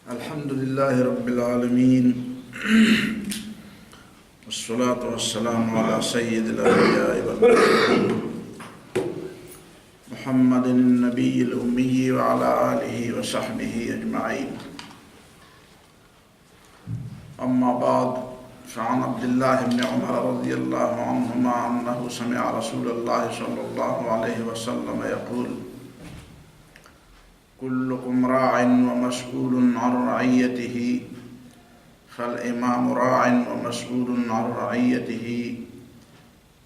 الحمد لله رب العالمين والصلاة والسلام على سيد الأنبياء والمرسلين محمد النبي الأمي وعلى آله وصحبه أجمعين. أما بعد، فعن عبد الله بن عمر رضي الله عنهما أنه سمع رسول الله صلى الله عليه وسلم يقول: كلكم راع ومسؤول عن رعيته، فالإمام راع ومسؤول عن رعيته،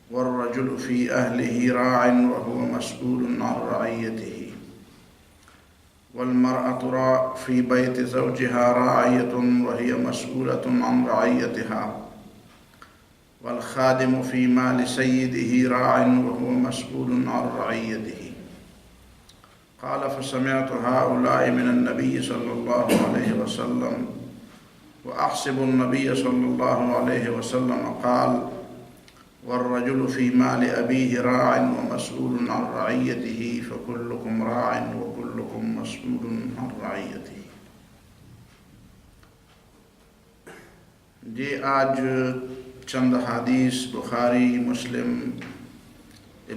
والرجل في أهله راع وهو مسؤول عن رعيته، والمرأة في بيت زوجها راعية وهي مسؤولة عن رعيتها، والخادم في مال سيده راع وهو مسؤول عن رعيته. قال: فسمعت هؤلاء من النبي صلى الله عليه وسلم، وأحسب النبي صلى الله عليه وسلم قال: والرجل في مال أبيه راع ومسؤول عن رعيته، فكلكم راع وكلكم مسؤول عن رعيته. جی آج چند حدیث بخاری، مسلم،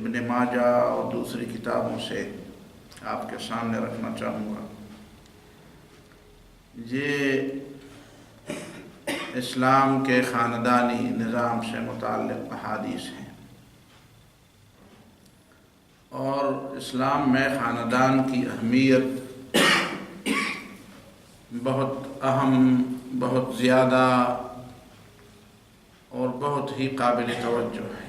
ابن ماجہ اور دوسری کتابوں سے آپ کے سامنے رکھنا چاہوں گا۔ یہ اسلام کے خاندانی نظام سے متعلق احادیث ہیں، اور اسلام میں خاندان کی اہمیت بہت اہم، بہت زیادہ اور بہت ہی قابل توجہ ہے۔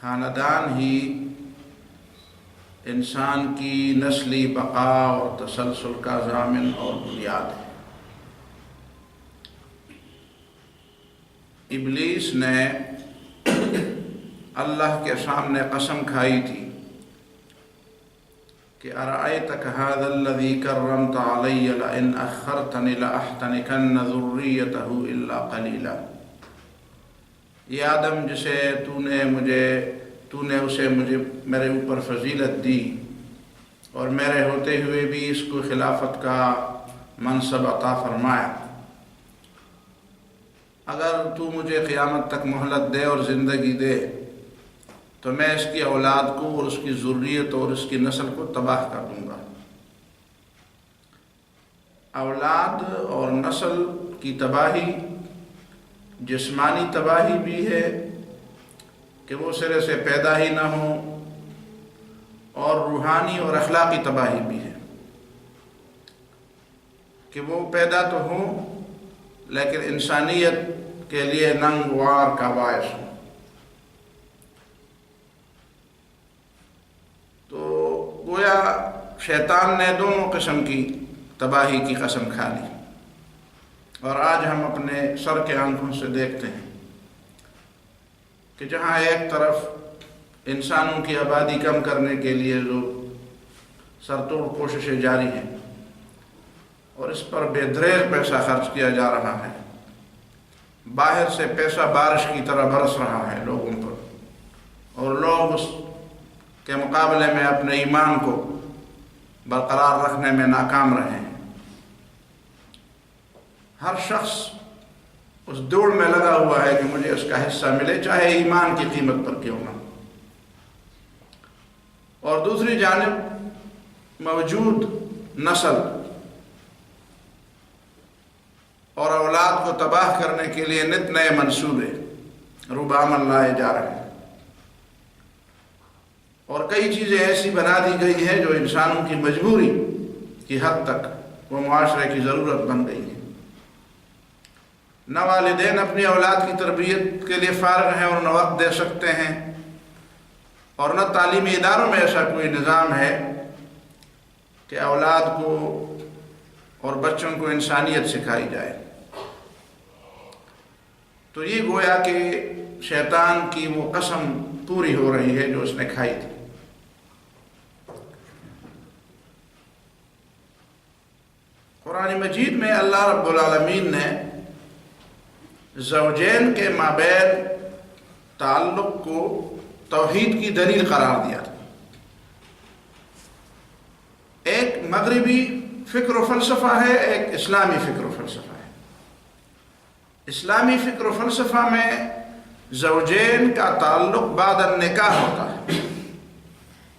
خاندان ہی انسان کی نسلی بقا اور تسلسل کا ضامن اور بنیاد ہے۔ ابلیس نے اللہ کے سامنے قسم کھائی تھی کہ ارأیتک ھذا الذی کرمت علی لئن اخرتنی لأحتنکن ذریتہ الا قلیلا۔ یہ آدم جسے تو نے اسے میرے اوپر فضیلت دی اور میرے ہوتے ہوئے بھی اس کو خلافت کا منصب عطا فرمایا، اگر تو مجھے قیامت تک مہلت دے اور زندگی دے تو میں اس کی اولاد کو اور اس کی ذریت اور اس کی نسل کو تباہ کر دوں گا۔ اولاد اور نسل کی تباہی جسمانی تباہی بھی ہے کہ وہ سرے سے پیدا ہی نہ ہوں، اور روحانی اور اخلاقی تباہی بھی ہے کہ وہ پیدا تو ہوں لیکن انسانیت کے لیے ننگ وار کا باعث ہوں۔ تو گویا شیطان نے دونوں قسم کی تباہی کی قسم کھا لی، اور آج ہم اپنے سر کے آنکھوں سے دیکھتے ہیں کہ جہاں ایک طرف انسانوں کی آبادی کم کرنے کے لیے جو سرتوڑ کوششیں جاری ہیں اور اس پر بے دریغ پیسہ خرچ کیا جا رہا ہے، باہر سے پیسہ بارش کی طرح برس رہا ہے لوگوں پر، اور لوگ اس کے مقابلے میں اپنے ایمان کو برقرار رکھنے میں ناکام رہے ہیں۔ ہر شخص اس دوڑ میں لگا ہوا ہے کہ مجھے اس کا حصہ ملے، چاہے ایمان کی قیمت پر کیوں نہ۔ اور دوسری جانب موجود نسل اور اولاد کو تباہ کرنے کے لیے نت نئے منصوبے ربامن لائے جا رہے ہیں، اور کئی چیزیں ایسی بنا دی گئی ہیں جو انسانوں کی مجبوری کی حد تک وہ معاشرے کی ضرورت بن گئی ہے۔ نہ والدین اپنی اولاد کی تربیت کے لیے فارغ ہیں اور نہ وقت دے سکتے ہیں، اور نہ تعلیمی اداروں میں ایسا کوئی نظام ہے کہ اولاد کو اور بچوں کو انسانیت سکھائی جائے۔ تو یہ گویا کہ شیطان کی وہ قسم پوری ہو رہی ہے جو اس نے کھائی تھی۔ قرآن مجید میں اللہ رب العالمین نے زوجین کے مابین تعلق کو توحید کی دلیل قرار دیا تھا۔ ایک مغربی فکر و فلسفہ ہے، ایک اسلامی فکر و فلسفہ ہے۔ اسلامی فکر و فلسفہ میں زوجین کا تعلق بعد النکاح ہوتا ہے۔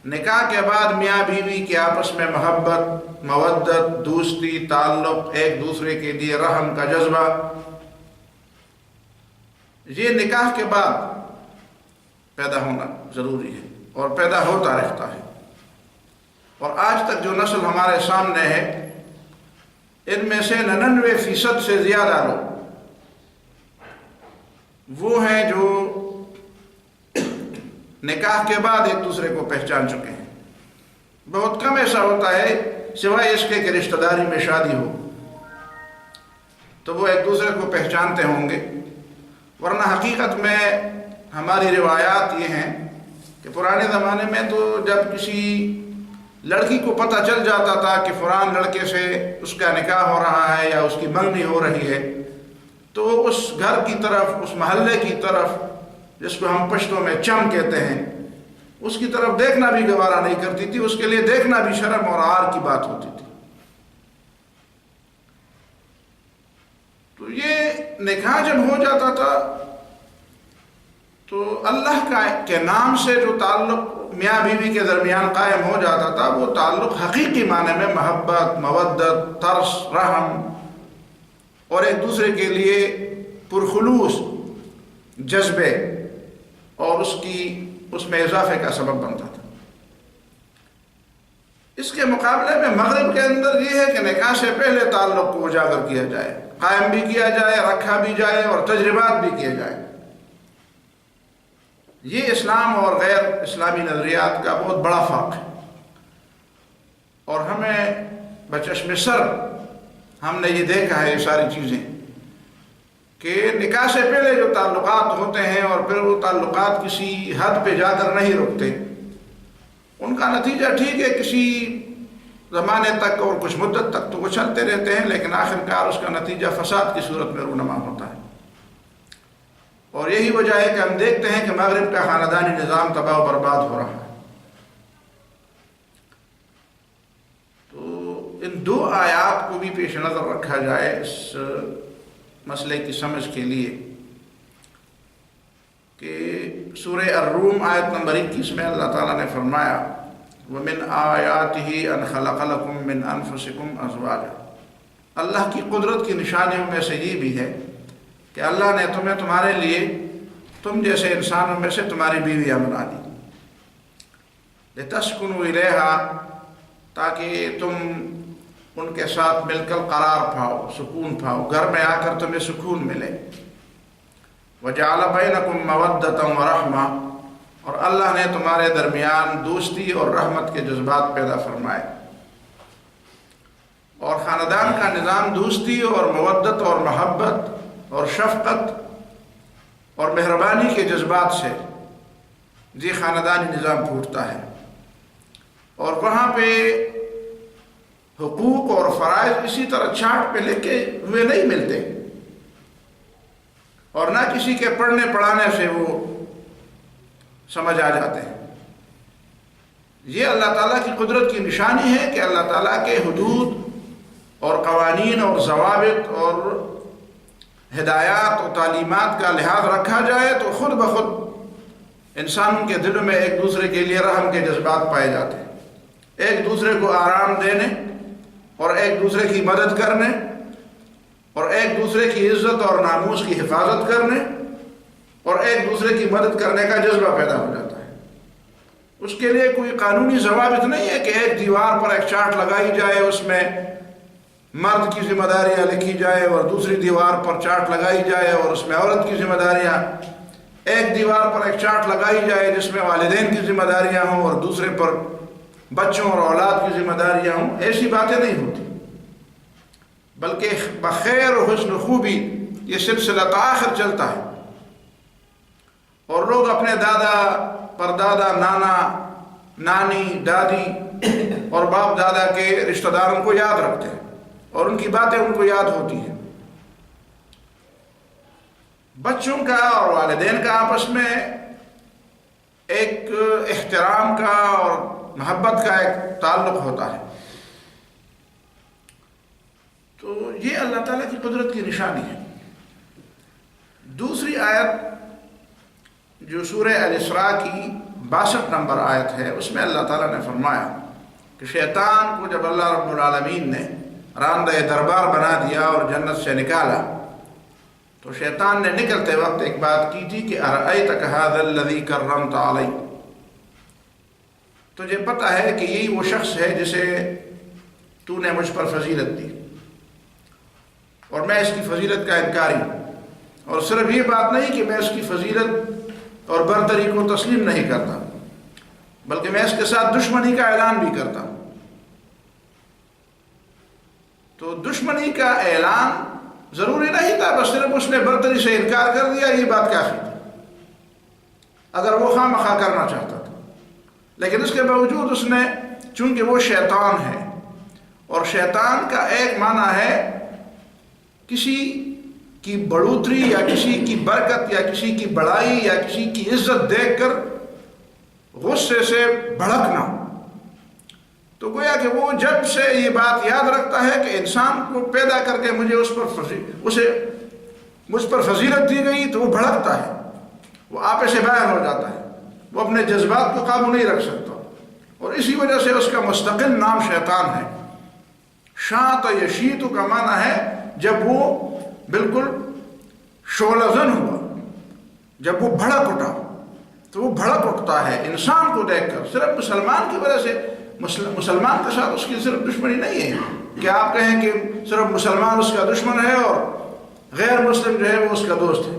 نکاح کے بعد میاں بیوی کے آپس میں محبت، مودت، دوستی، تعلق، ایک دوسرے کے لیے رحم کا جذبہ، یہ نکاح کے بعد پیدا ہونا ضروری ہے اور پیدا ہوتا رہتا ہے۔ اور آج تک جو نسل ہمارے سامنے ہے، ان میں سے 99% سے زیادہ لوگ وہ ہیں جو نکاح کے بعد ایک دوسرے کو پہچان چکے ہیں۔ بہت کم ایسا ہوتا ہے سوائے اس کے کہ رشتہ داری میں شادی ہو تو وہ ایک دوسرے کو پہچانتے ہوں گے، ورنہ حقیقت میں ہماری روایات یہ ہیں کہ پرانے زمانے میں تو جب کسی لڑکی کو پتہ چل جاتا تھا کہ فلان لڑکے سے اس کا نکاح ہو رہا ہے یا اس کی منگنی ہو رہی ہے، تو وہ اس گھر کی طرف، اس محلے کی طرف، جس کو ہم پشتوں میں چم کہتے ہیں، اس کی طرف دیکھنا بھی گوارا نہیں کرتی تھی، اس کے لیے دیکھنا بھی شرم اور عار کی بات ہوتی تھی۔ تو یہ نکاح جب ہو جاتا تھا تو اللہ کے نام سے جو تعلق میاں بیوی کے درمیان قائم ہو جاتا تھا، وہ تعلق حقیقی معنی میں محبت، مودت، ترس، رحم اور ایک دوسرے کے لیے پرخلوص جذبے اور اس میں اضافے کا سبب بنتا تھا۔ اس کے مقابلے میں مغرب کے اندر یہ ہے کہ نکاح سے پہلے تعلق کو اجاگر کیا جائے، قائم بھی کیا جائے، رکھا بھی جائے اور تجربات بھی کیے جائے۔ یہ اسلام اور غیر اسلامی نظریات کا بہت بڑا فرق ہے، اور ہمیں بچشم سر ہم نے یہ دیکھا ہے یہ ساری چیزیں کہ نکاح سے پہلے جو تعلقات ہوتے ہیں اور پھر وہ تعلقات کسی حد پہ جا کر نہیں رکتے، ان کا نتیجہ ٹھیک ہے کسی زمانے تک اور کچھ مدت تک تو وہ چلتے رہتے ہیں، لیکن آخر کار اس کا نتیجہ فساد کی صورت میں رونما ہوتا ہے۔ اور یہی وجہ ہے کہ ہم دیکھتے ہیں کہ مغرب کا خاندانی نظام تباہ و برباد ہو رہا ہے۔ تو ان دو آیات کو بھی پیش نظر رکھا جائے اس مسئلے کی سمجھ کے لیے کہ سورہ الروم آیت نمبر 21 میں اللہ تعالیٰ نے فرمایا وَمِنْ آیَاتِهِ أَنْ خَلَقَ لَكُم مِّنْ أَنفُسِكُمْ أَزْوَاجًا۔ اللہ کی قدرت کی نشانیوں میں سے یہ بھی ہے کہ اللہ نے تمہارے لیے تم جیسے انسانوں میں سے تمہاری بیویاں بنا دی، لِتَسْكُنُوا إِلَيْهَا، تاکہ تم ان کے ساتھ مل کر قرار پاؤ، سکون پاؤ، گھر میں آ کر تمہیں سکون ملے۔ وَجَعَلَ بَيْنَكُمْ مَوَدَّةً وَرَحْمَةً، اور اللہ نے تمہارے درمیان دوستی اور رحمت کے جذبات پیدا فرمائے۔ اور خاندان کا نظام دوستی اور مودت اور محبت اور شفقت اور مہربانی کے جذبات سے یہ خاندانی نظام پھوٹتا ہے، اور وہاں پہ حقوق اور فرائض اسی طرح چارٹ پہ لکھے ہوئے نہیں ملتے، اور نہ کسی کے پڑھنے پڑھانے سے وہ سمجھ آ جاتے ہیں۔ یہ اللہ تعالیٰ کی قدرت کی نشانی ہے کہ اللہ تعالیٰ کے حدود اور قوانین اور ضوابط اور ہدایات اور تعلیمات کا لحاظ رکھا جائے تو خود بخود انسانوں کے دلوں میں ایک دوسرے کے لیے رحم کے جذبات پائے جاتے ہیں، ایک دوسرے کو آرام دینے اور ایک دوسرے کی مدد کرنے اور ایک دوسرے کی عزت اور ناموس کی حفاظت کرنے اور ایک دوسرے کی مدد کرنے کا جذبہ پیدا ہو جاتا ہے۔ اس کے لیے کوئی قانونی ضوابط نہیں ہے کہ ایک دیوار پر ایک چارٹ لگائی جائے، اس میں مرد کی ذمہ داریاں لکھی جائے، اور دوسری دیوار پر چارٹ لگائی جائے اور اس میں عورت کی ذمہ داریاں، ایک دیوار پر ایک چارٹ لگائی جائے جس میں والدین کی ذمہ داریاں ہوں اور دوسرے پر بچوں اور اولاد کی ذمہ داریاں ہوں۔ ایسی باتیں نہیں ہوتی، بلکہ بخیر و حسن خوبی یہ سلسلہ تآخر چلتا ہے، اور لوگ اپنے دادا پردادا، نانا نانی، دادی اور باپ دادا کے رشتہ داروں کو یاد رکھتے ہیں اور ان کی باتیں ان کو یاد ہوتی ہیں۔ بچوں کا اور والدین کا آپس میں ایک احترام کا اور محبت کا ایک تعلق ہوتا ہے، تو یہ اللہ تعالیٰ کی قدرت کی نشانی ہے۔ دوسری آیت جو سورہ الاسراء کی 62 نمبر آیت ہے، اس میں اللہ تعالیٰ نے فرمایا کہ شیطان کو جب اللہ رب العالمین نے راندہ دربار بنا دیا اور جنت سے نکالا، تو شیطان نے نکلتے وقت ایک بات کی تھی کہ ارأیتک ھذا الذی کرمت علی، تجھے پتہ ہے کہ یہی وہ شخص ہے جسے تو نے مجھ پر فضیلت دی، اور میں اس کی فضیلت کا انکاری ہوں، اور صرف یہ بات نہیں کہ میں اس کی فضیلت اور برتری کو تسلیم نہیں کرتا، بلکہ میں اس کے ساتھ دشمنی کا اعلان بھی کرتا ہوں۔ تو دشمنی کا اعلان ضروری نہیں تھا، بس صرف اس نے برتری سے انکار کر دیا، یہ بات کافی تھی اگر وہ خواہ مخواہ کرنا چاہتا تھا۔ لیکن اس کے باوجود اس نے، چونکہ وہ شیطان ہے، اور شیطان کا ایک معنی ہے کسی کی بڑھوتری یا کسی کی برکت یا کسی کی بڑائی یا کسی کی عزت دیکھ کر غصے سے بھڑکنا، تو گویا کہ وہ جب سے یہ بات یاد رکھتا ہے کہ انسان کو پیدا کر کے مجھ پر فضیلت دی گئی، تو وہ بھڑکتا ہے، وہ آپے سے باہر ہو جاتا ہے، وہ اپنے جذبات کو قابو نہیں رکھ سکتا، اور اسی وجہ سے اس کا مستقل نام شیطان ہے۔ شاط یشیط کا معنی ہے جب وہ بالکل شعلہ زن ہوا، جب وہ بھڑک اٹھا، تو وہ بھڑک اٹھتا ہے انسان کو دیکھ کر، صرف مسلمان کی وجہ سے۔ مسلمان کے ساتھ اس کی صرف دشمنی نہیں ہے کہ آپ کہیں کہ صرف مسلمان اس کا دشمن ہے اور غیر مسلم جو ہے وہ اس کا دوست ہے،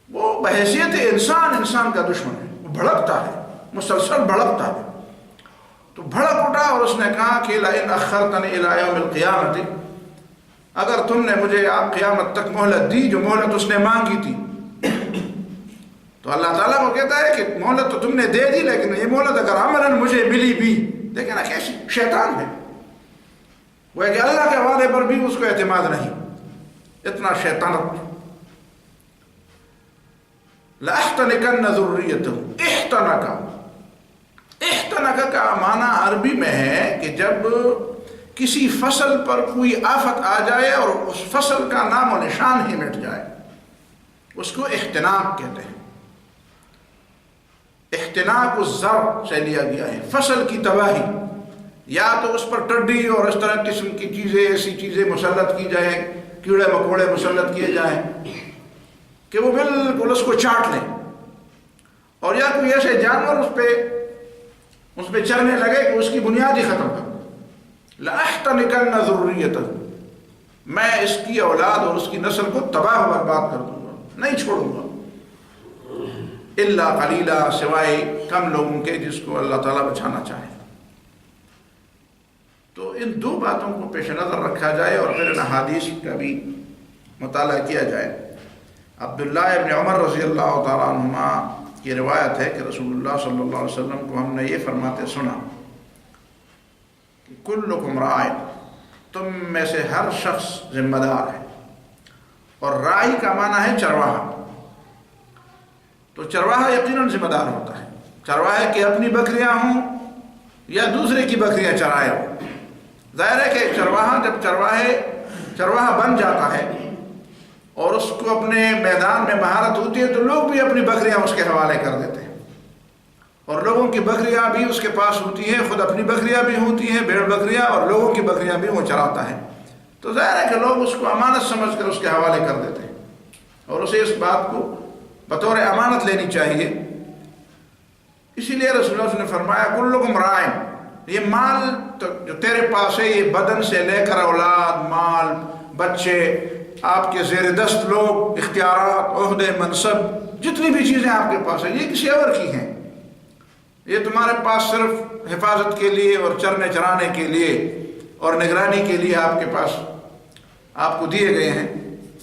وہ بحیثیت انسان کا دشمن ہے، وہ بھڑکتا ہے، مسلسل بھڑکتا ہے۔ تو بھڑک اٹھا اور اس نے کہا کہ لئن اخرتنی الی یوم القیامۃ، اگر تم نے مجھے آپ قیامت تک مہلت دی، جو مہلت اس نے مانگی تھی، تو اللہ تعالیٰ کو کہتا ہے کہ مہلت تو تم نے دے دی، لیکن یہ مہلت اگر عملاً مجھے ملی بھی، دیکھیں نا کیسی شیطان ہے وہ، ہے کہ اللہ کے وعدے پر بھی اس کو اعتماد نہیں، اتنا شیطانت۔ لَأَحْتَنِكَنَّ ذُرِّيَّتَهُ، احتنک کا معنی عربی میں ہے کہ جب کسی فصل پر کوئی آفت آ جائے اور اس فصل کا نام و نشان ہی مٹ جائے، اس کو احتناق کہتے ہیں۔ احتناق الزرع سے لیا گیا ہے، فصل کی تباہی، یا تو اس پر ٹڈی اور اس طرح قسم کی چیزیں، ایسی چیزیں مسلط کی جائیں، کیڑے مکوڑے مسلط کیے جائیں کہ وہ بالکل اس کو چاٹ لیں، اور یا کوئی ایسے جانور اس پہ چلنے لگے کہ اس کی بنیاد ہی ختم کر۔ لَأَحْتَنِكَنَّ ذُرِّيَّتَهُ، میں اس کی اولاد اور اس کی نسل کو تباہ و برباد کر دوں گا، نہیں چھوڑوں گا۔ الا قلیلا، سوائے کم لوگوں کے جس کو اللہ تعالیٰ بچانا چاہے۔ تو ان دو باتوں کو پیش نظر رکھا جائے اور پھر ان احادیث کا بھی مطالعہ کیا جائے۔ عبداللہ ابن عمر رضی اللہ تعالیٰ عنہما کی روایت ہے کہ رسول اللہ صلی اللہ علیہ وسلم کو ہم نے یہ فرماتے سنا کہ کلکم راع، تم میں سے ہر شخص ذمہ دار ہے، اور راعی کا معنی ہے چرواہا۔ تو چرواہا یقیناً ذمہ دار ہوتا ہے، چرواہے کہ اپنی بکریاں ہوں یا دوسرے کی بکریاں چرائے ہوں۔ ظاہر ہے کہ چرواہا جب چرواہا بن جاتا ہے اور اس کو اپنے میدان میں مہارت ہوتی ہے، تو لوگ بھی اپنی بکریاں اس کے حوالے کر دیتے ہیں، اور لوگوں کی بکریاں بھی اس کے پاس ہوتی ہیں، خود اپنی بکریاں بھی ہوتی ہیں، بھیڑ بکریاں، اور لوگوں کی بکریاں بھی وہ چراتا ہے۔ تو ظاہر ہے کہ لوگ اس کو امانت سمجھ کر اس کے حوالے کر دیتے ہیں، اور اسے اس بات کو بطور امانت لینی چاہیے۔ اسی لیے رسول اللہ نے فرمایا کلکم راع، یہ مال جو تیرے پاس ہے، یہ بدن سے لے کر اولاد، مال، بچے، آپ کے زیر دست لوگ، اختیارات، عہدے، منصب، جتنی بھی چیزیں آپ کے پاس ہیں، یہ کسی اور کی ہیں، یہ تمہارے پاس صرف حفاظت کے لیے اور چرنے چرانے کے لیے اور نگرانی کے لیے آپ کے پاس آپ کو دیے گئے ہیں،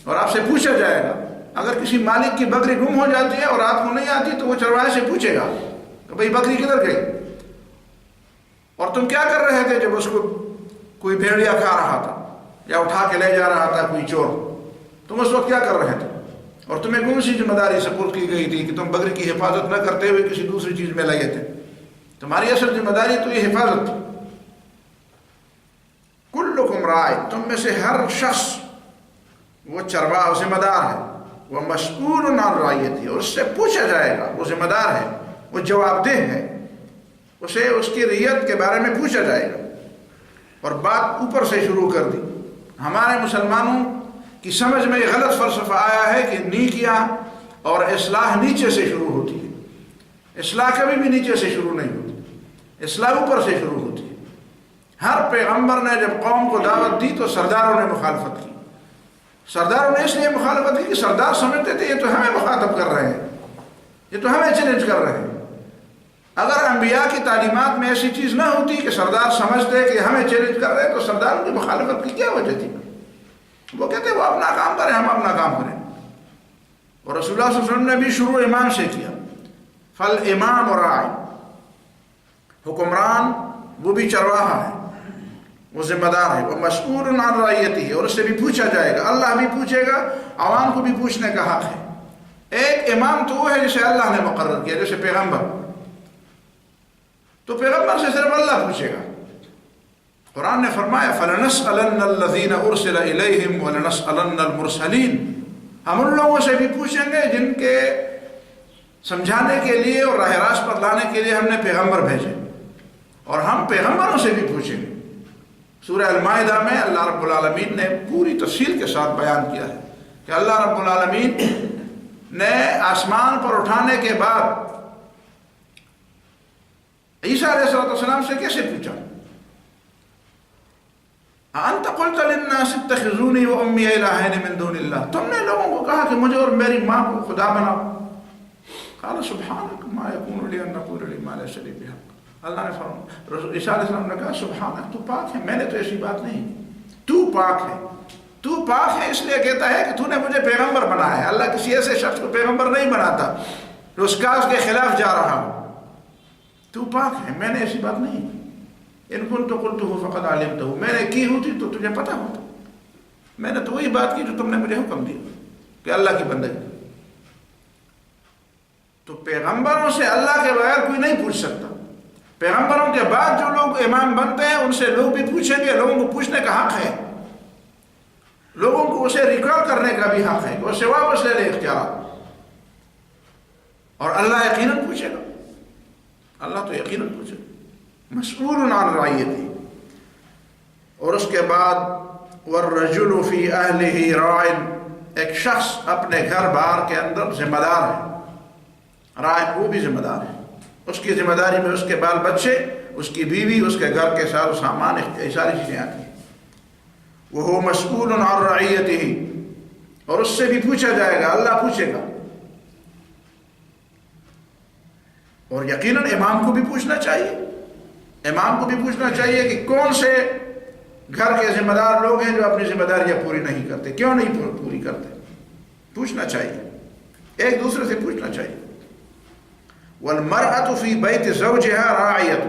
اور آپ سے پوچھا جائے گا۔ اگر کسی مالک کی بکری گم ہو جاتی ہے اور رات کو نہیں آتی تو وہ چرواہے سے پوچھے گا کہ بھئی بکری کدھر گئی، اور تم کیا کر رہے تھے جب اس کو کوئی بھیڑیا کھا رہا تھا یا اٹھا کے لے جا رہا تھا کوئی چور، تم اس وقت کیا کر رہے تھے، اور تمہیں کون سی ذمہ داری سپرد کی گئی تھی کہ تم بکری کی حفاظت نہ کرتے ہوئے کسی دوسری چیز میں لگے تھے؟ تمہاری اصل ذمہ داری تو یہ حفاظت تھی۔ کلکم راع، تم میں سے ہر شخص وہ چرواہ ذمہ دار ہے، وہ مسئول عن رعیتہ، اور اس سے پوچھا جائے گا، وہ ذمہ دار ہے، وہ جواب دہ ہے، اسے اس کی رعیت کے بارے میں پوچھا جائے گا۔ اور بات اوپر سے شروع کر دی۔ ہمارے مسلمانوں کی سمجھ میں یہ غلط فلسفہ آیا ہے کہ نیکیاں اور اصلاح نیچے سے شروع ہوتی ہے۔ اصلاح کبھی بھی نیچے سے شروع نہیں ہوتی، اصلاح اوپر سے شروع ہوتی ہے۔ ہر پیغمبر نے جب قوم کو دعوت دی تو سرداروں نے مخالفت کی۔ سرداروں نے اس لیے مخالفت کی کہ سردار سمجھتے تھے یہ تو ہمیں مخاطب کر رہے ہیں، یہ تو ہمیں چیلنج کر رہے ہیں۔ اگر انبیاء کی تعلیمات میں ایسی چیز نہ ہوتی کہ سردار سمجھتے کہ ہمیں چیلنج کر رہے ہیں تو سرداروں کی مخالفت کی کیا وجہ تھی؟ وہ کہتے وہ اپنا کام کریں، ہم اپنا کام کریں۔ اور رسول اللہ صلی اللہ علیہ وسلم نے بھی شروع امام سے کیا۔ فالامام راع، حکمران وہ بھی چرواہا ہے، وہ ذمہ دار ہے، وہ مسئول عن رعیتہ، اور اس سے بھی پوچھا جائے گا، اللہ بھی پوچھے گا، عوام کو بھی پوچھنے کا حق ہے۔ ایک امام تو وہ ہے جسے اللہ نے مقرر کیا، جیسے پیغمبر، تو پیغمبر سے صرف اللہ پوچھے گا۔ قرآن نے فرمایا فَلَنَسْأَلَنَّ الَّذِينَ أُرْسِلَ إِلَيْهِمْ وَلَنَسْأَلَنَّ الْمُرْسَلِينَ، ہم ان لوگوں سے بھی پوچھیں گے جن کے سمجھانے کے لیے اور راہ راست پر لانے کے لیے ہم نے پیغمبر بھیجے، اور ہم پیغمبروں سے بھی پوچھیں گے۔ سورہ المائدہ میں اللہ رب العالمین نے پوری تفصیل کے ساتھ بیان کیا ہے کہ اللہ رب العالمین نے آسمان پر اٹھانے کے بعد عیسیٰ علیہ السلام سے کیسے پوچھا؟ انت قلت للناس اتخذونی و امی الہین من دون اللہ، تم نے لوگوں کو کہا کہ مجھے اور میری ماں کو خدا بناؤ۔ قال سبحانک ما یکون لی ان اقول ما لیس لی بحق، اللہ نے فرمایا، عیسیٰ علیہ السلام نے کہا سبحانک تو پاک ہے، میں نے تو ایسی بات نہیں، تو پاک ہے، تو پاک ہے، اس لیے کہتا ہے کہ تو نے مجھے پیغمبر بنایا ہے۔ اللہ کسی ایسے شخص کو پیغمبر نہیں بناتا جو اس کاز کے خلاف جا رہا ہو۔ تو پاک ہے، میں نے ایسی بات نہیں، ان كنت قلته فقد علمته، میں نے کی ہوتی تو تجھے پتا ہوتا، میں نے تو وہی بات کی جو تم نے مجھے حکم دیا کہ اللہ کی بندگی۔ تو پیغمبروں سے اللہ کے بغیر کوئی نہیں پوچھ سکتا۔ پیغمبروں کے بعد جو لوگ امام بنتے ہیں ان سے لوگ بھی پوچھیں گے، لوگوں کو پوچھنے کا حق ہے، لوگوں کو اسے ریکارڈ کرنے کا بھی حق ہے کہ اسے واپس لے لے اختیارات، اور اللہ یقیناً پوچھے گا، اللہ تو یقیناً پوچھے گا، مسئول عن رعیتہ۔ اور اس کے بعد والرجل فی اہلہ راع، ایک شخص اپنے گھر بار کے اندر ذمہ دار ہے، راع وہ بھی ذمہ دار ہے، اس کی ذمہ داری میں اس کے بال بچے، اس کی بیوی، اس کے گھر کے سارے سامان، یہ ساری چیزیں آتی ہیں۔ وہ مسئول عن رعیتہ، اور اس سے بھی پوچھا جائے گا، اللہ پوچھے گا۔ اور یقیناً امام کو بھی پوچھنا چاہیے، امام کو بھی پوچھنا چاہیے کہ کون سے گھر کے ذمہ دار لوگ ہیں جو اپنی ذمہ داریاں پوری نہیں کرتے، کیوں نہیں پوری کرتے، پوچھنا چاہیے، ایک دوسرے سے پوچھنا چاہیے۔ والمرأة فی بیت زوجہا راعیۃ،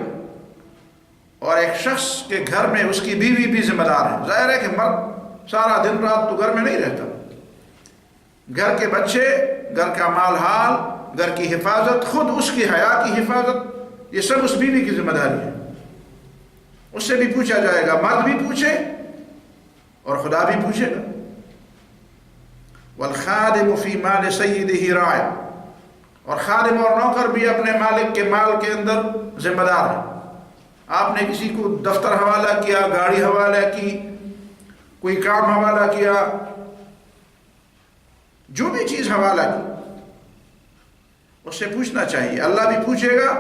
اور ایک شخص کے گھر میں اس کی بیوی بھی ذمہ دار ہے۔ ظاہر ہے کہ مرد سارا دن رات تو گھر میں نہیں رہتا، گھر کے بچے، گھر کا مال حال، گھر کی حفاظت، خود اس کی حیا کی حفاظت، یہ سب اس بیوی کی ذمہ داری ہے، اس سے بھی پوچھا جائے گا، مرد بھی پوچھے اور خدا بھی پوچھے گا۔ والخادم فی مال سیدہ راع، اور خادم اور نوکر بھی اپنے مالک کے مال کے اندر ذمہ دار ہے۔ آپ نے کسی کو دفتر حوالہ کیا، گاڑی حوالہ کی، کوئی کام حوالہ کیا، جو بھی چیز حوالہ کی، اس سے پوچھنا چاہیے، اللہ بھی پوچھے گا،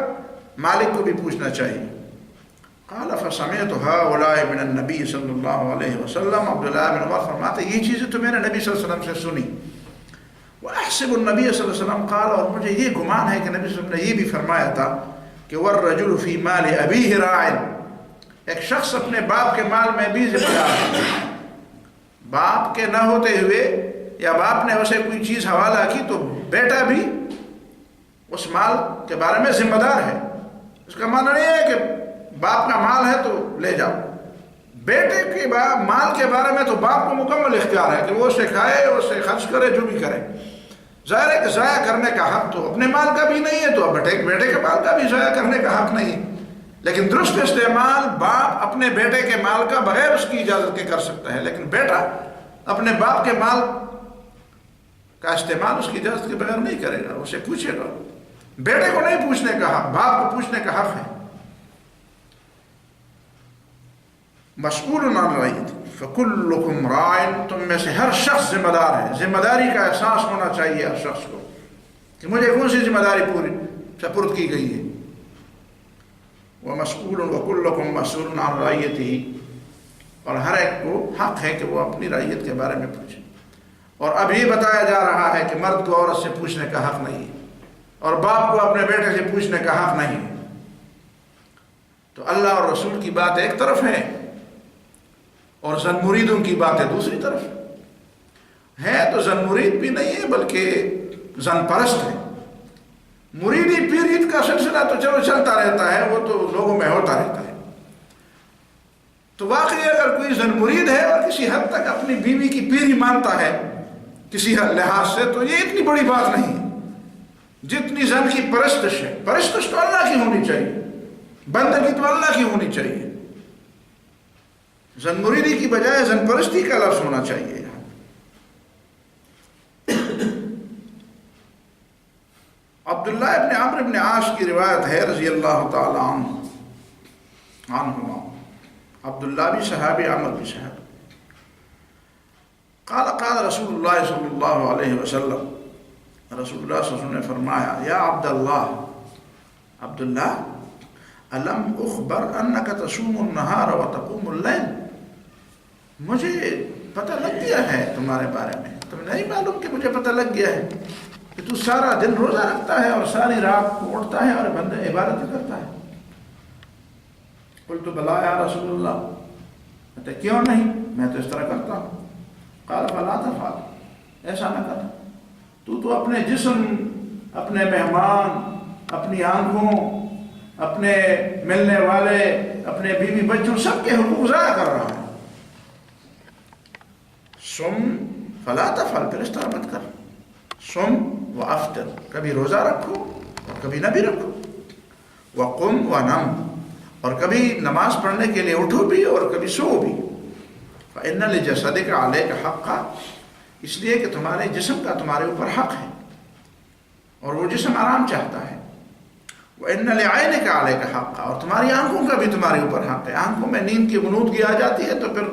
مالک کو بھی پوچھنا چاہیے۔ قال فسمعت هؤلاء من النبی صلی اللہ علیہ وسلم، عبداللہ بن عمر فرماتے یہ چیزیں تو میں نے نبی صلی اللہ علیہ وسلم سے سنی۔ وأحسب النبی صلی اللہ علیہ وسلم قال، اور مجھے یہ گمان ہے کہ نبی صلی اللہ علیہ وسلم نے یہ بھی فرمایا تھا کہ والرجل فی مال ابیہ راع، ایک شخص اپنے باپ کے مال میں بھی ذمہ دار ہے۔ باپ کے نہ ہوتے ہوئے یا باپ نے اسے کوئی چیز حوالہ کی تو بیٹا بھی اس مال کے بارے میں ذمہ دار ہے۔ اس کا معنی نہیں ہے کہ باپ کا مال ہے تو لے جاؤ، بیٹے کے مال کے بارے میں تو باپ کو مکمل اختیار ہے کہ وہ اسے کھائے، اسے خرچ کرے، جو بھی کرے۔ ظاہر ہے کہ ضائع کرنے کا حق تو اپنے مال کا بھی نہیں ہے، تو بیٹے کے مال کا بھی ضائع کرنے کا حق نہیں ہے۔ لیکن درست استعمال باپ اپنے بیٹے کے مال کا بغیر اس کی اجازت کے کر سکتا ہے، لیکن بیٹا اپنے باپ کے مال کا استعمال اس کی اجازت کے بغیر نہیں کرے گا، اسے پوچھے گا۔ بیٹے کو نہیں پوچھنے کا حق، باپ کو پوچھنے کا حق ہے۔ مسئول عن رعیت فکلکم راع، تم میں سے ہر شخص ذمہ دار ہے۔ ذمہ داری کا احساس ہونا چاہیے ہر شخص کو کہ مجھے کون سی ذمہ داری پوری سپرد کی گئی ہے۔ ومسئول وکلکم مسئول عن رعیتہ، اور ہر ایک کو حق ہے کہ وہ اپنی رعیت کے بارے میں پوچھے۔ اور اب یہ بتایا جا رہا ہے کہ مرد کو عورت سے پوچھنے کا حق نہیں ہے، اور باپ کو اپنے بیٹے سے پوچھنے کا حق نہیں ہے۔ تو اللہ اور رسول کی بات ایک طرف ہے اور زن مریدوں کی باتیں دوسری طرف ہے۔ تو زن مرید بھی نہیں ہے بلکہ زن پرست ہے۔ مریدی پیرید کا سلسلہ تو چلو چلتا رہتا ہے، وہ تو لوگوں میں ہوتا رہتا ہے۔ تو واقعی اگر کوئی زن مرید ہے اور کسی حد تک اپنی بیوی کی پیری مانتا ہے کسی لحاظ سے، تو یہ اتنی بڑی بات نہیں ہے جتنی زن کی پرستش ہے۔ پرستش تو اللہ کی ہونی چاہیے، بندگی تو اللہ کی ہونی چاہیے۔ زن مریدی کی بجائے زن پرستی کا لفظ ہونا چاہیے۔ عبداللہ ابن عمرو ابن عاص کی روایت ہے رضی اللہ تعالی عنہما، عبداللہ بھی صحابی، عمر بھی صحابی۔ قال رسول اللہ صلی اللہ علیہ وسلم، رسول اللہ صلی اللہ علیہ وسلم نے فرمایا، یا عبداللہ، عبداللہ، الم اخبر انک تصوم النہار وتقوم اللیل، مجھے پتہ لگ گیا ہے تمہارے بارے میں، تمہیں نہیں معلوم کہ مجھے پتہ لگ گیا ہے کہ تو سارا دن روزہ رکھتا ہے اور ساری رات کو اٹھتا ہے اور بندہ عبادت کرتا ہے۔ قلت بلا یا رسول اللہ، کہتے کیوں نہیں، میں تو اس طرح کرتا ہوں۔ قال فلا تفعل، ایسا نہ کر، تو اپنے جسم، اپنے مہمان، اپنی آنکھوں، اپنے ملنے والے، اپنے بیوی بچوں، سب کے حقوق ضائع کر رہا ہے۔ سم فلا تفعل، پھر اس طرح مت کر۔ سم و افطر، کبھی روزہ رکھو اور کبھی نہ بھی رکھو۔ وقم ونم، اور کبھی نماز پڑھنے کے لیے اٹھو بھی اور کبھی سو بھی۔ فإن لجسدک علیک حقا، اس لیے کہ تمہارے جسم کا تمہارے اوپر حق ہے اور وہ جسم آرام چاہتا ہے۔ وإن لعینک علیک حقا، اور تمہاری آنکھوں کا بھی تمہارے اوپر حق ہے۔ آنکھوں میں نیند کی غنودگی آ جاتی ہے تو پھر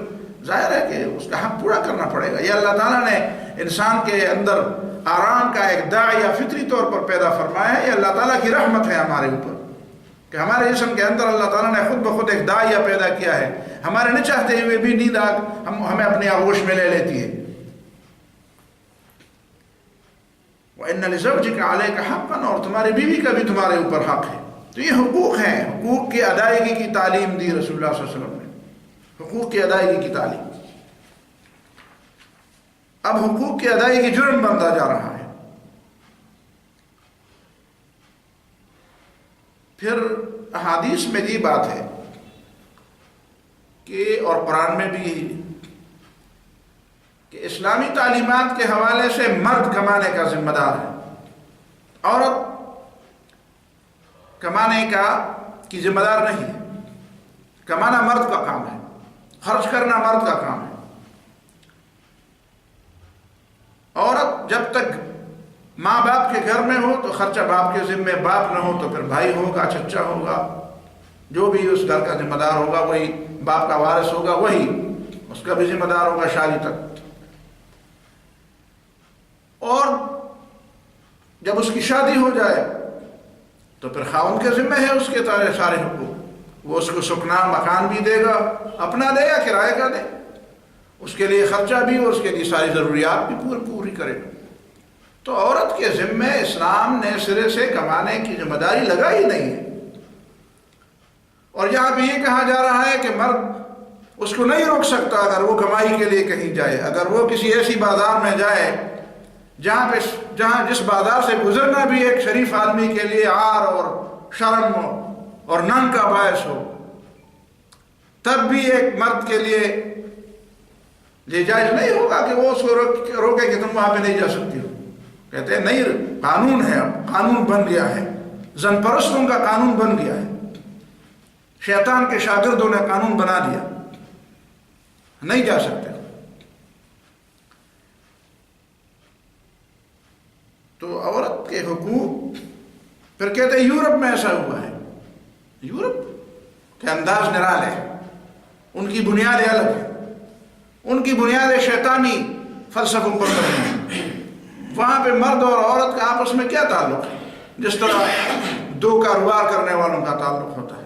ظاہر ہے کہ اس کا حق پورا کرنا پڑے گا۔ یہ اللہ تعالیٰ نے انسان کے اندر آرام کا ایک داعیہ فطری طور پر پیدا فرمایا ہے۔ یہ اللہ تعالیٰ کی رحمت ہے ہمارے اوپر کہ ہمارے جسم کے اندر اللہ تعالیٰ نے خود بخود ایک داعیہ پیدا کیا ہے۔ ہمارے نہ چاہتے ہوئے بھی نیند ہمیں اپنے آغوش میں لے لیتی ہے۔ وَإِنَّ لِزَوْجِكَ عَلَيْكَ حَقًّا، اور تمہاری بیوی کا بھی تمہارے اوپر حق ہے۔ تو یہ حقوق ہیں، حقوق کی ادائیگی کی تعلیم دی رسول اللہ صلی اللہ علیہ وسلم نے، حقوق کی ادائیگی کی تعلیم۔ اب حقوق کی ادائیگی جرم بنتا جا رہا ہے۔ پھر احادیث میں یہ بات ہے کہ، اور قرآن میں بھی کہ اسلامی تعلیمات کے حوالے سے مرد کمانے کا ذمہ دار ہے، عورت کمانے کی ذمہ دار نہیں ہے۔ کمانا مرد کا کام ہے، خرچ کرنا مرد کا کام ہے۔ عورت جب تک ماں باپ کے گھر میں ہو تو خرچہ باپ کے ذمے، باپ نہ ہو تو پھر بھائی ہوگا، چچا ہوگا، جو بھی اس گھر کا ذمہ دار ہوگا وہی، باپ کا وارث ہوگا وہی اس کا بھی ذمہ دار ہوگا شادی تک۔ اور جب اس کی شادی ہو جائے تو پھر خاوند کے ذمہ ہے اس کے سارے حقوق۔ وہ اس کو سکنا مکان بھی دے گا، اپنا دے یا کرائے کا دے، اس کے لیے خرچہ بھی اور اس کے لیے ساری ضروریات بھی پوری کرے گا۔ تو عورت کے ذمے اسلام نے سرے سے کمانے کی ذمہ داری لگائی نہیں ہے۔ اور یہاں بھی یہ کہا جا رہا ہے کہ مرد اس کو نہیں روک سکتا اگر وہ کمائی کے لیے کہیں جائے، اگر وہ کسی ایسی بازار میں جائے جہاں جس بازار سے گزرنا بھی ایک شریف آدمی کے لیے عار اور شرم اور ننگ کا باعث ہو، تب بھی ایک مرد کے لیے یہ جائز نہیں ہوگا کہ وہ اس کو روکے کہ تم وہاں پہ نہیں جا سکتی ہو۔ کہتے ہیں نہیں، قانون ہے، اب قانون بن گیا ہے، زن پرستوں کا قانون بن گیا ہے۔ شیطان کے شاگردوں نے قانون بنا دیا، نہیں جا سکتے. تو عورت کے حقوق، پھر کہتے ہیں یورپ میں ایسا ہوا ہے. یورپ کے انداز نرالے ہے، ان کی بنیادیں الگ ہیں، ان کی بنیادیں شیطانی فلسفوں پر مبنی ہیں. وہاں پہ مرد اور عورت کا آپس میں کیا تعلق ہے؟ جس طرح دو کاروبار کرنے والوں کا تعلق ہوتا ہے.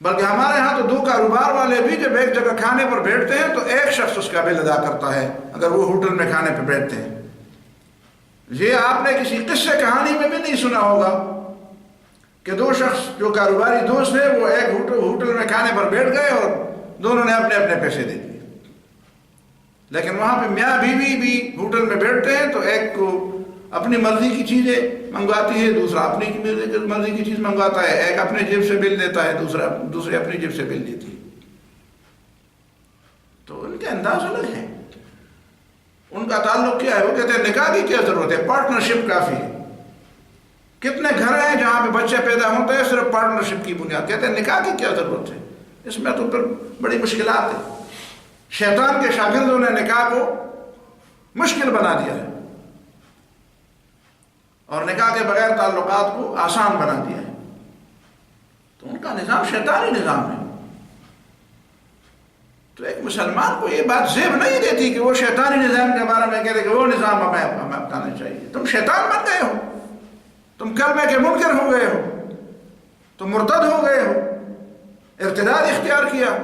بلکہ ہمارے ہاں تو دو کاروبار والے بھی جب ایک جگہ کھانے پر بیٹھتے ہیں تو ایک شخص اس کا بل ادا کرتا ہے اگر وہ ہوٹل میں کھانے پہ بیٹھتے ہیں. یہ آپ نے کسی قصے کہانی میں بھی نہیں سنا ہوگا کہ دو شخص جو کاروباری دوست ہیں وہ ایک ہوٹل میں کھانے پر بیٹھ گئے اور دونوں نے اپنے اپنے پیسے دے دیے. لیکن وہاں پہ میاں بیوی بھی ہوٹل میں بیٹھتے ہیں تو ایک کو اپنی مرضی کی چیزیں منگواتی ہے، دوسرا اپنی مرضی کی چیز منگواتا ہے. ایک اپنے جیب سے بل دیتا ہے، دوسرے اپنی جیب سے بل دیتی ہے. تو ان کے انداز الگ ہیں. ان کا تعلق کیا ہے؟ وہ کہتے ہیں نکاح کی کیا ضرورت ہے، پارٹنرشپ کافی ہے. کتنے گھر ہیں جہاں پہ بچے پیدا ہوتے ہیں صرف پارٹنرشپ کی بنیاد. کہتے ہیں نکاح کی کیا ضرورت ہے، اس میں تو پھر بڑی مشکلات ہیں. شیطان کے شاگردوں نے نکاح کو مشکل بنا دیا ہے اور نکاح کے بغیر تعلقات کو آسان بنا دیا ہے. تو ان کا نظام شیطانی نظام ہے. تو ایک مسلمان کو یہ بات زیب نہیں دیتی کہ وہ شیطانی نظام کے بارے میں کہتے کہ وہ نظام ہمیں اپنانا چاہیے. تم شیطان بن گئے ہو، تم کلمے کے منکر ہو گئے ہو، تم مرتد ہو گئے ہو، ارتداد اختیار کیا،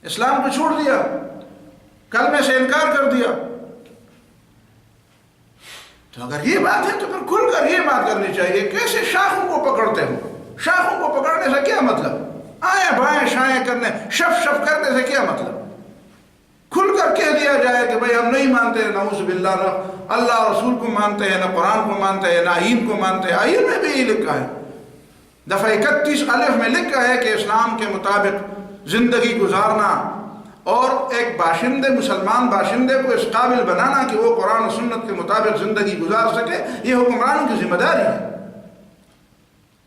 اسلام کو چھوڑ دیا، کلمے سے انکار کر دیا. تو اگر یہ بات ہے تو پھر کھل کر یہ بات کرنی چاہیے. کیسے شاخوں کو پکڑتے ہو؟ شاخوں کو پکڑنے سے کیا مطلب؟ آئیں بائیں شائیں کرنے، شف کرنے سے کیا مطلب؟ کھل کر کہہ دیا جائے کہ بھائی ہم نہیں مانتے، نعوذ باللہ، نہ اللہ رسول کو مانتے ہیں، نہ قرآن کو مانتے ہیں، نہ آئین کو مانتے ہیں. آئین میں بھی یہ لکھا ہے، دفعہ 31 الف میں لکھا ہے کہ اسلام کے مطابق زندگی گزارنا اور ایک باشندے، مسلمان باشندے کو اس قابل بنانا کہ وہ قرآن و سنت کے مطابق زندگی گزار سکے، یہ حکمرانوں کی ذمہ داری ہے.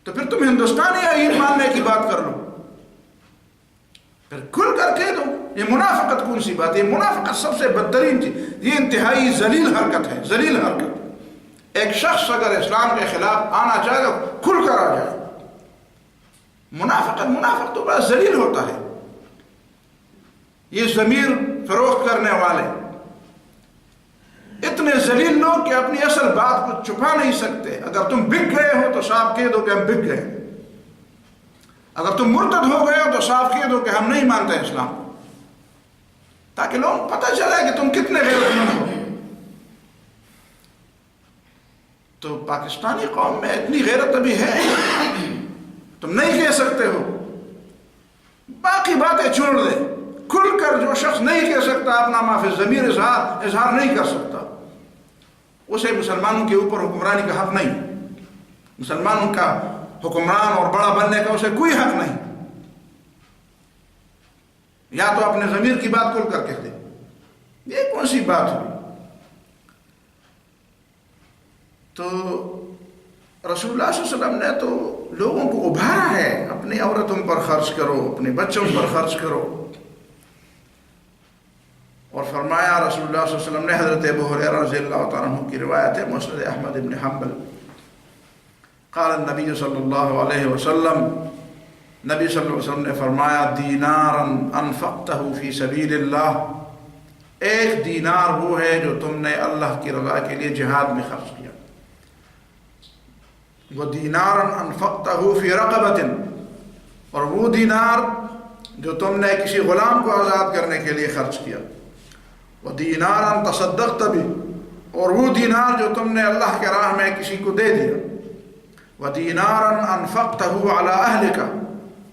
تو پھر تم ہندوستانی آئین ماننے کی بات کر لو، پھر کھل کر کہہ دو. یہ منافقت کون سی بات ہے؟ یہ منافقت سب سے بدترین چیز، یہ انتہائی ذلیل حرکت ہے، ذلیل حرکت. ایک شخص اگر اسلام کے خلاف آنا چاہے تو کھل کر آ جائے. منافق تو بڑا ذلیل ہوتا ہے. یہ ضمیر فروخت کرنے والے اتنے ذلیل لوگ کہ اپنی اصل بات کو چھپا نہیں سکتے. اگر تم بک گئے ہو تو صاف کہہ دو کہ ہم بک گئے، اگر تم مرتد ہو گئے ہو تو صاف کہہ دو کہ ہم نہیں مانتے اسلام، تاکہ لوگ پتہ چلے کہ تم کتنے غیرت مند ہو. تو پاکستانی قوم میں اتنی غیرت ابھی ہے، تم نہیں کہہ سکتے ہو. باقی باتیں چھوڑ دے، کھل کر جو شخص نہیں کہہ سکتا، اپنا معافی ضمیر اظہار نہیں کر سکتا، اسے مسلمانوں کے اوپر حکمرانی کا حق نہیں. مسلمانوں کا حکمران اور بڑا بننے کا اسے کوئی حق نہیں. یا تو اپنے ضمیر کی بات کھل کر کہہ دے. یہ کون سی بات ہوئی؟ تو رسول اللہ صلی اللہ علیہ وسلم نے تو لوگوں کو ابھارا ہے، اپنی عورتوں پر خرچ کرو، اپنے بچوں پر خرچ کرو. اور فرمایا رسول اللہ صلی اللہ علیہ وسلم نے، حضرت ابو ہریرہ رضی اللہ تعالیٰ عنہ کی روایت ہے، مسند احمد بن حنبل، قال النبی صلی اللہ علیہ وسلم، نبی صلی اللہ علیہ وسلم نے فرمایا، دینارا انفقتہ فی سبیل اللہ، ایک دینار وہ ہے جو تم نے اللہ کی رضا کے لیے جہاد میں خرچ کیا. وہ دینارا انفقتہ فی رقبۃ، اور وہ دینار جو تم نے کسی غلام کو آزاد کرنے کے لیے خرچ کیا. وہ دینارا تصدقت بھی، اور وہ دینار جو تم نے اللہ کے راہ میں کسی کو دے دیا. وہ دینارا انفقتہ علی اہلک،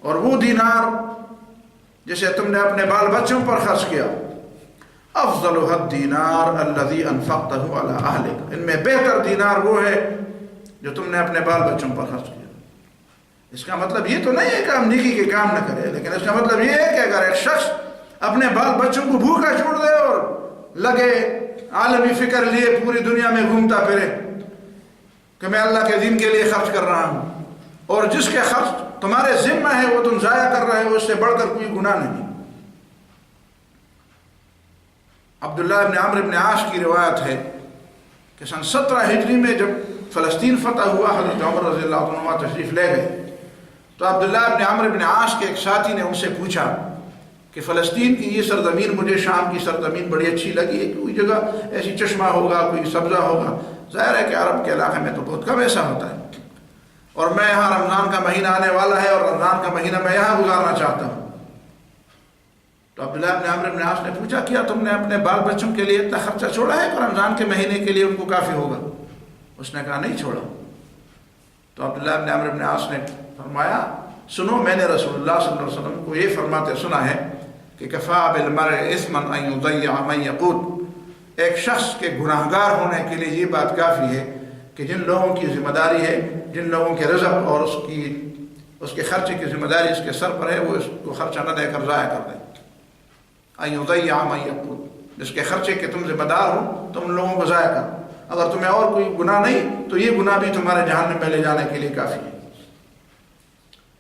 اور وہ دینار جسے تم نے اپنے بال بچوں پر خرچ کیا. افضلها الدینار الذی انفقتہ علی اہلک، ان میں بہتر دینار وہ ہے جو تم نے اپنے بال بچوں پر خرچ کیا. اس کا مطلب یہ تو نہیں ہے کہ ہم نیکی کے کام نہ کریں، لیکن اس کا مطلب یہ ہے کہ اگر ایک شخص اپنے بال بچوں کو بھوکا چھوڑ دے اور لگے عالمی فکر لیے پوری دنیا میں گھومتا پھرے کہ میں اللہ کے دین کے لیے خرچ کر رہا ہوں، اور جس کے خرچ تمہارے ذمہ ہے وہ تم ضائع کر رہے ہو، اس سے بڑھ کر کوئی گناہ نہیں۔ عبداللہ ابن عمرو ابن عاص کی روایت ہے کہ سن 17 ہجری میں جب فلسطین فتح ہوا، حضرت عمر رضی اللہ عنہ تشریف لے گئے، تو عبداللہ ابن عمرو ابن عاص کے ایک ساتھی نے ان سے پوچھا کہ فلسطین کی یہ سرزمین، مجھے شام کی سرزمین بڑی اچھی لگی ہے، کوئی جگہ ایسی چشمہ ہوگا، کوئی سبزہ ہوگا، ظاہر ہے کہ عرب کے علاقے میں تو بہت کم ایسا ہوتا ہے، اور میں یہاں رمضان کا مہینہ آنے والا ہے اور رمضان کا مہینہ میں یہاں گزارنا چاہتا ہوں۔ تو عبداللہ ابن عمرو ابن عاص نے پوچھا کیا تم نے اپنے بال بچوں کے لیے اتنا خرچہ چھوڑا ہے کہ رمضان کے مہینے کے لیے ان کو کافی ہوگا؟ اس نے کہا نہیں چھوڑا۔ تو عبداللہ ابن عمرو ابن عاص نے فرمایا سنو، میں نے رسول اللہ صلی اللہ علیہ وسلم کو یہ فرماتے سنا ہے کہ کفا بالمرء اثما ان یضیع من یقوت، ایک شخص کے گناہگار ہونے کے لیے یہ بات کافی ہے کہ جن لوگوں کی ذمہ داری ہے، جن لوگوں کے رزق اور اس کے خرچے کی ذمہ داری اس کے سر پر ہے، وہ اس کو خرچہ نہ دے کر ضائع کر دے۔ ان یضیع من یقوت، جس کے خرچے کے تم ذمہ دار ہو تم لوگوں کو ضائع کرو، اگر تمہیں اور کوئی گناہ نہیں تو یہ گناہ بھی تمہارے جہنم میں لے جانے کے لیے کافی ہے۔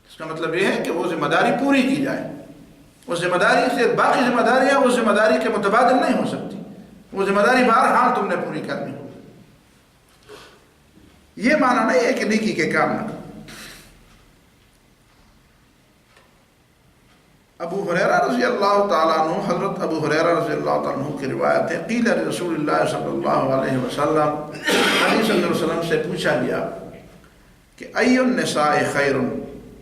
اس کا مطلب یہ ہے کہ وہ ذمہ داری پوری کی جائے، اس ذمہ داری سے باقی ذمہ داریاں اس ذمہ داری کے متبادل نہیں ہو سکتی، وہ ذمہ داری بہرحال تم نے پوری کرنی ہو۔ یہ معنی نہیں ہے کہ نیکی کے کام نہ کرو۔ ابو ہریرہ رضی اللہ تعالیٰ عنہ، حضرت ابو ہریرہ رضی اللہ تعالیٰ عنہ کی روایت ہے، قیل رسول اللہ صلی اللہ علیہ وسلم، نبی صلی اللہ علیہ وسلم سے پوچھا گیا کہ ای النساء خیر،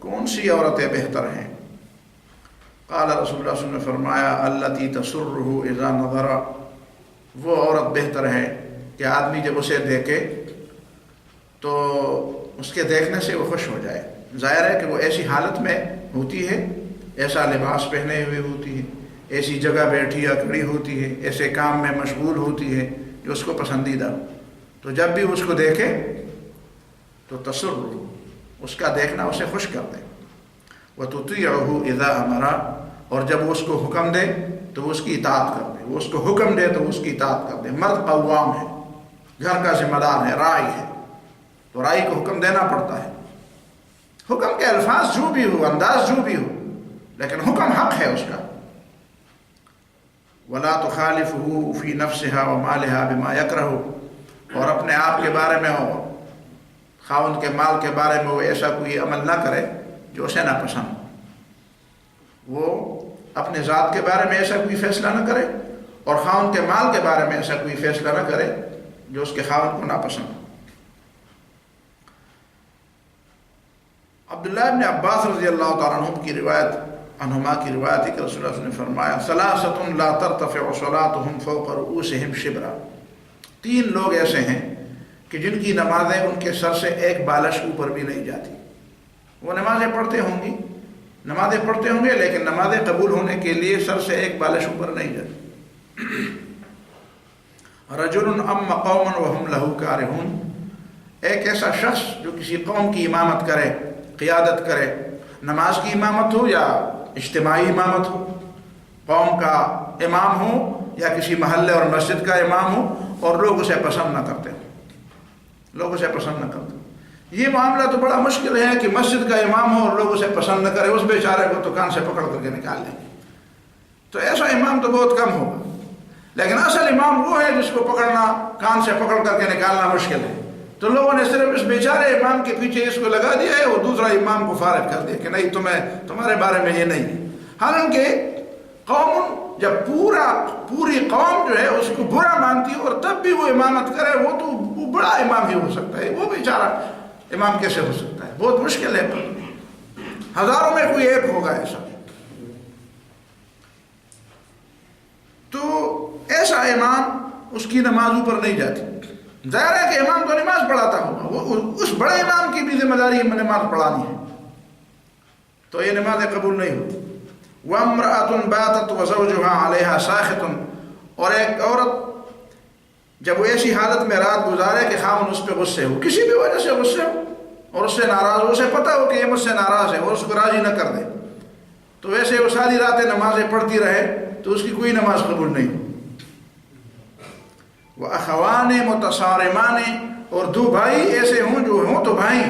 کون سی عورتیں بہتر ہیں؟ قال رسول اللہ صلی اللہ علیہ وسلم نے فرمایا التی تسرہ اذا نظر، وہ عورت بہتر ہے کہ آدمی جب اسے دیکھے تو اس کے دیکھنے سے وہ خوش ہو جائے۔ ظاہر ہے کہ وہ ایسی حالت میں ہوتی ہے، ایسا لباس پہنے ہوئے ہوتی ہے، ایسی جگہ بیٹھی یا کھڑی ہوتی ہے، ایسے کام میں مشغول ہوتی ہے جو اس کو پسندیدہ ہو، تو جب بھی اس کو دیکھے تو تسر، اس کا دیکھنا اسے خوش کر دے۔ وَتُطِيعُهُ إِذَا أَمَرَ، اور جب وہ اس کو حکم دے تو وہ اس کی اطاعت کر دے، وہ اس کو حکم دے تو وہ اس کی اطاعت کر دے۔ مرد قوام ہے، گھر کا ذمہ دار ہے، راعی ہے، تو راعی کو حکم دینا پڑتا ہے۔ حکم کے الفاظ جو بھی ہو، انداز جو بھی ہو، لیکن حکم حق ہے اس کا۔ وَلَا تُخَالِفُهُ فِي نَفْسِهَا وَمَالِهَا بِمَا يَكْرَهُ، اور اپنے آپ کے بارے میں ہو، خاوند کے مال کے بارے میں وہ ایسا کوئی عمل نہ کرے جو اسے نہ پسند ہو، وہ اپنے ذات کے بارے میں ایسا کوئی فیصلہ نہ کرے اور خاوند کے مال کے بارے میں ایسا کوئی فیصلہ نہ کرے جو اس کے خاوند کو ناپسند ہو۔ عبداللہ ابن عباس رضی اللہ تعالیٰ عنہ کی روایت، عنہما کی روایت ہے کہ رسول اللہ صلی اللہ علیہ وسلم نے فرمایا ثلاثۃ لا ترتفع صلاتهم فوق رؤوسهم شبرا، تین لوگ ایسے ہیں کہ جن کی نمازیں ان کے سر سے ایک بالش اوپر بھی نہیں جاتی۔ وہ نمازیں پڑھتے ہوں گے لیکن نمازیں قبول ہونے کے لیے سر سے ایک بالش اوپر نہیں جاتی۔ رجل ام قوما وهم له کارہون، ایک ایسا شخص جو کسی قوم کی امامت کرے، قیادت کرے، نماز کی امامت ہو یا اجتماعی امامت ہو، قوم کا امام ہو یا کسی محلے اور مسجد کا امام ہو، اور لوگ اسے پسند نہ کرتے، یہ معاملہ تو بڑا مشکل ہے کہ مسجد کا امام ہو اور لوگ اسے پسند نہ کرے، اس بیچارے کو تو کان سے پکڑ کر کے نکال دیں گے، تو ایسا امام تو بہت کم ہوگا۔ لیکن اصل امام وہ ہے جس کو پکڑنا، کان سے پکڑ کر کے نکالنا مشکل ہے، تو لوگوں نے صرف اس بیچارے امام کے پیچھے اس کو لگا دیا ہے اور دوسرا امام کو فارغ کر دیا کہ نہیں تمہارے بارے میں یہ نہیں ہے۔ حالانکہ قوم جب پوری قوم جو ہے اس کو برا مانتی ہے اور تب بھی وہ امامت کرے، وہ بڑا امام ہی ہو سکتا ہے، وہ بیچارہ امام کیسے ہو سکتا ہے؟ بہت مشکل ہے، ہزاروں میں کوئی ایک ہوگا ایسا۔ تو ایسا امام، اس کی نماز اوپر نہیں جاتی۔ ظاہر ہے کہ امام تو نماز پڑھاتا ہوگا، اس بڑے امام کی بھی ذمہ داری نماز پڑھانی ہے، تو یہ نماز قبول نہیں ہوتی۔ وَامْرَأَةٌ بَاتَتْ وَزَوْجُهَا عَلَيْهَا سَاخِطٌ، اور ایک عورت جب وہ ایسی حالت میں رات گزارے کہ خاوند اس پہ غصے ہو، کسی بھی وجہ سے غصے ہو اور اس سے ناراض ہو، اسے پتہ ہو کہ یہ مجھ سے ناراض ہے اور اس کو راضی نہ کر دے، تو ویسے وہ ساری راتیں نمازیں پڑھتی رہے تو اس کی کوئی نماز قبول نہیں ہو۔ وَأَخَوَانِ مُتَصَارِمَانِ، اور دو بھائی ایسے ہوں جو ہوں تو بھائی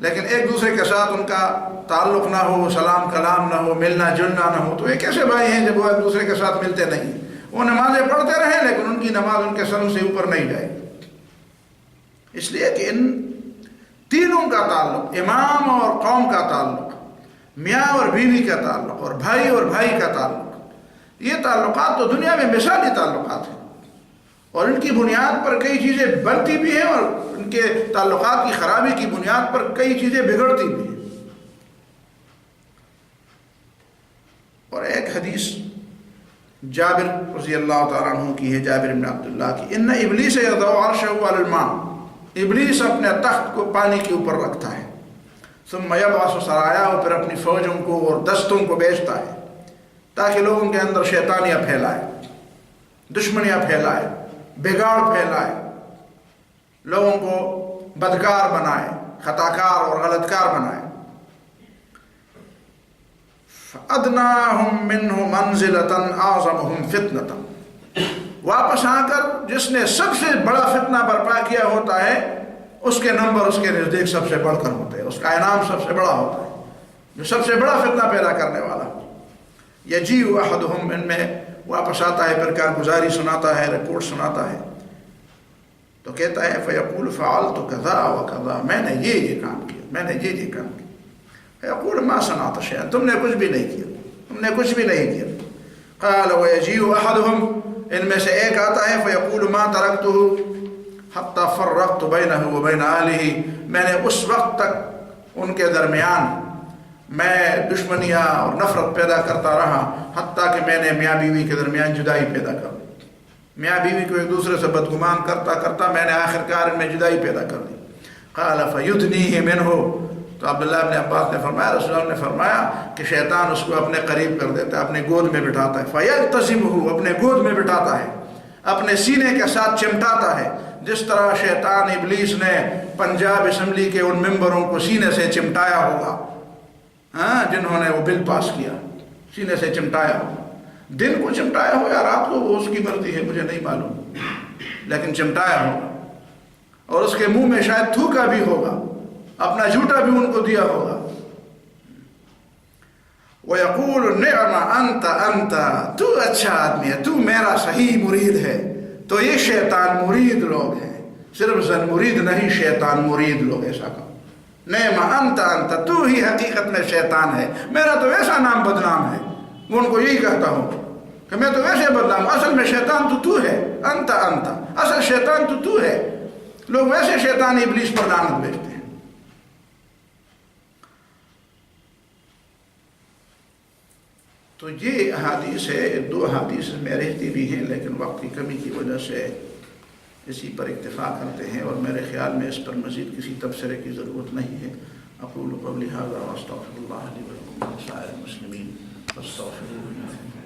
لیکن ایک دوسرے کے ساتھ ان کا تعلق نہ ہو، سلام کلام نہ ہو، ملنا جلنا نہ ہو، تو یہ کیسے بھائی ہیں جب وہ ایک دوسرے کے ساتھ ملتے نہیں؟ وہ نمازیں پڑھتے رہیں لیکن ان کی نماز ان کے سر سے اوپر نہیں جائے گی۔ اس لیے کہ ان تینوں کا تعلق، امام اور قوم کا تعلق، میاں اور بیوی کا تعلق، اور بھائی کا تعلق، یہ تعلقات تو دنیا میں مثالی تعلقات ہیں، اور ان کی بنیاد پر کئی چیزیں بنتی بھی ہیں، اور ان کے تعلقات کی خرابی کی بنیاد پر کئی چیزیں بگڑتی بھی ہیں۔ اور ایک حدیث جابر رضی اللہ تعالیٰ عنہ کی ہے، جابر بن عبداللہ کی، ان ابلیس یضع عرشہ علی الماء، ابلیس اپنے تخت کو پانی کے اوپر رکھتا ہے، ثم یبعث سرایاہ، پھر اپنی فوجوں کو اور دستوں کو بھیجتا ہے تاکہ لوگوں کے اندر شیطانیاں پھیلائے، دشمنیاں پھیلائے، بگاڑ پھیلائے، لوگوں کو بدکار بنائے، خطاکار اور غلطکار بنائے۔ فَأَدْنَاهُمْ مِنْهُ مَنْزِلَةً أَعْظَمُهُمْ فِتْنَةً، واپس آ کر جس نے سب سے بڑا فتنہ برپا کیا ہوتا ہے اس کے نمبر اس کے نزدیک سب سے بڑھ کر ہوتے ہیں، اس کا انعام سب سے بڑا ہوتا ہے، جو سب سے بڑا فتنہ پیدا کرنے والا۔ یجیء احدہم، ان میں واپس آتا ہے، پھر کارگزاری سناتا ہے، رپورٹ سناتا ہے، تو کہتا ہے فیقول فعلت کذا وکذا، میں نے یہ کام کیا، میں نے یہ کام کیا۔ فیقول ما صنعت شیئا، تم نے کچھ بھی نہیں کیا، تم نے کچھ بھی نہیں کیا۔ قال ویجیء احدہم، ان میں سے ایک آتا ہے فیقول ما ترکتہ حتی فرقت بینہ وبین اہلہ، میں نے اس وقت تک ان کے درمیان میں دشمنیاں اور نفرت پیدا کرتا رہا حتیٰ کہ میں نے میاں بیوی کے درمیان جدائی پیدا کر دی، میاں بیوی کو ایک دوسرے سے بدگمان کرتا کرتا میں نے آخرکار ان میں جدائی پیدا کر دی۔ قال فیدنیہ منہ، تو عبداللہ ابن عباس نے فرمایا، رسول اللہ نے فرمایا کہ شیطان اس کو اپنے قریب کر دیتا ہے، اپنے گود میں بٹھاتا ہے، فیلتزمہ، اپنے گود میں بٹھاتا ہے، اپنے سینے کے ساتھ چمٹاتا ہے، جس طرح شیطان ابلیس نے پنجاب اسمبلی کے ان ممبروں کو سینے سے چمٹایا ہوگا، ہاں، جنہوں نے وہ بل پاس کیا، سینے سے چمٹایا ہو، دن کو چمٹایا ہو یا رات کو، وہ اس کی مرضی ہے، مجھے نہیں معلوم، لیکن چمٹایا ہوگا، اور اس کے منہ میں شاید تھوکا بھی ہوگا، اپنا جھوٹا بھی ان کو دیا ہوگا۔ وَيَقُولُ نِعْمَ أَنْتَ، تو اچھا آدمی ہے، تو میرا صحیح مرید ہے۔ تو یہ شیطان مرید لوگ ہیں، صرف زن مرید نہیں، شیطان مرید لوگ، ایسا کہا۔ نعم انت، تو ہی حقیقت میں شیطان ہے، میرا تو ایسا نام بدنام ہے۔ وہ ان کو یہی کہتا ہوں کہ میں تو ویسے بدنام، اصل میں شیطان تو ہے، انت اصل شیطان تو ہے۔ لوگ ویسے شیطان ابلیس پر لعنت بھیجتے ہیں۔ تو یہ احادیث ہے، دو احادیث میں رہتی بھی ہیں لیکن وقت کی کمی کی وجہ سے اسی پر اکتفا کرتے ہیں، اور میرے خیال میں اس پر مزید کسی تبصرے کی ضرورت نہیں ہے۔ اقول قولی ھذا واستغفر اللہ لی ولکم ولسائر المسلمین فاستغفروہ۔